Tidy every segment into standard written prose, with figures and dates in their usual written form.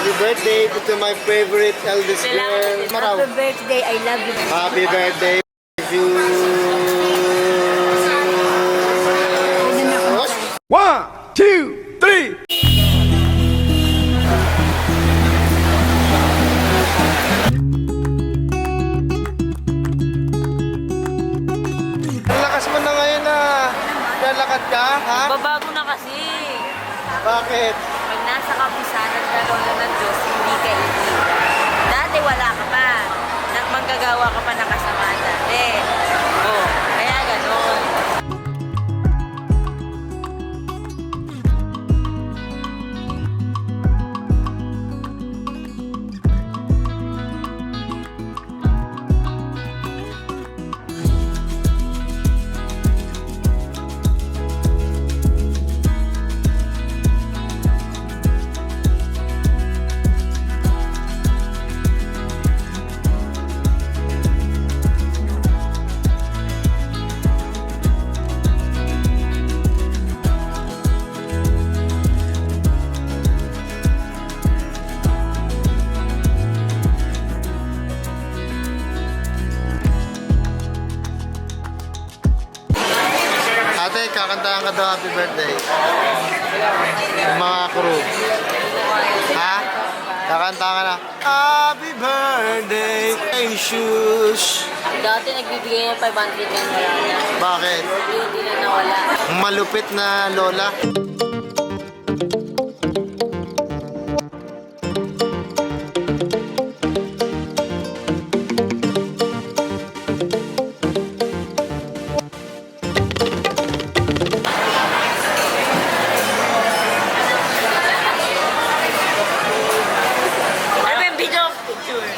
Happy birthday to my favorite eldest girl. Maraw. Happy birthday, I love you. Happy birthday to you. 1, 2, 3. Ang lakas mo na ngayon na lalakad ka, ha? Babago na kasi. Bakit? Pag nasa kapisanan ka, Lola ng Diyos, hindi ka iiwan. Dati wala ka pa. Manggagawa ka pa ng kasamaan dati. Oh, kaya gano'n. Ate, kakantahan ka daw happy birthday. Yung mga crew. Ha? Kakantahan ka na. Happy birthday, Jesus. Dati nagbibigay ng 500 yan wala na. Bakit? Hindi na nawala. Malupit na lola.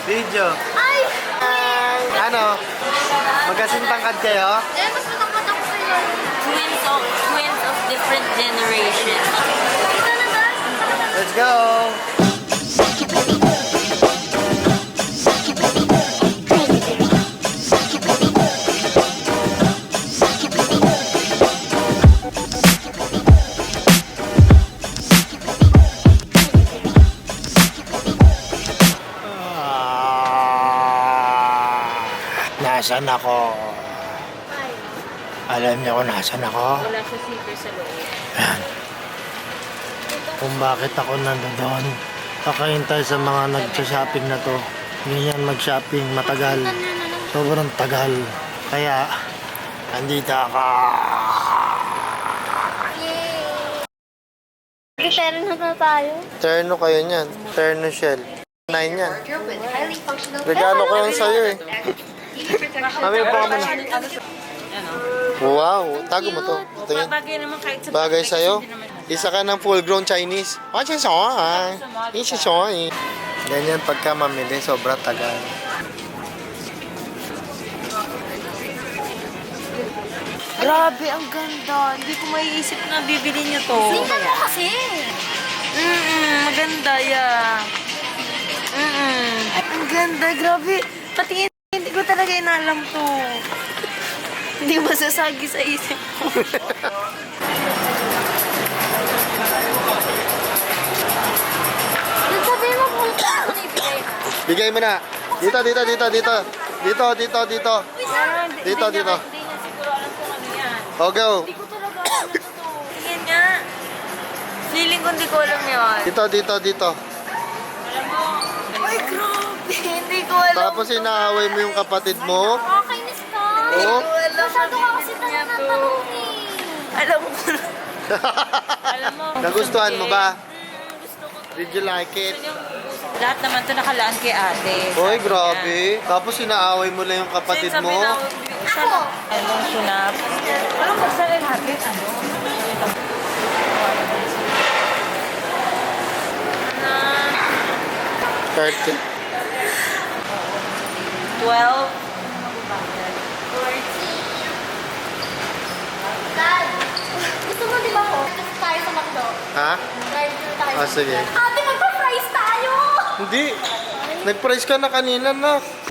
Video. Ay! Ano? Magkasintangkad kayo? Eh, mas matangkad ako sa'yo. Twins of different generations. Ito na ba? Let's go! Nasaan ako? Alam niyo kung nasaan ako? Wala siya zipper sa loob. Ayan. Kung bakit ako nandoon. Kakahintay sa mga nag-shopping na to. Ganyan mag-shopping, matagal. Sobrang tagal. Kaya, andito ako. Terno na tayo. Terno kayo niyan. Terno shell. 9 yan. Regalo ko yan sa'yo eh. Mami, pa ka muna. Wow, tago mo to. Tingin. Bagay naman kahit sa Bagay sa'yo. Isa ka ng full-grown Chinese. Ganyan pagka mamili, sobrang tagal. Grabe, ang ganda. Hindi ko maiisip na bibili niyo to. Tingnan mo kasi. Maganda, yeah. Ang ganda, grabe. Pati hindi ko talaga inalam to. Hindi masasagi sa isip ko. Sabihin mo kung ano ibigay ha. Bigay mo na. Dito. Dito. Dito. Hindi niya siguro alam kung ano yan. O, go. Hindi ko talaga alam ito. Tingin niya. Feeling ko hindi ko alam yun. Dito. Alam mo, ay grabe. Hindi ko alam. Tapos inaaway mo yung kapatid mo. Nakakainis ka. Oo. Masyado ka kasi tanong eh. Alam mo. Alam mo. Nagustuhan mo ba? Gusto ko. Did you like it? Lahat naman to nakalaan kay ate. Hoy, grabe. Tapos inaaway mo lang yung kapatid mo. Ako. Anong sunap? Anong magsalin natin? Ano? 30. 12. Dad, gusto mo di ba ko? Gusto tayo sa McDo. Ha? Drive-thru tayo. Ah, sige. Ate, magpa-fries tayo! Hindi. Nag-price ka na kanina, nak.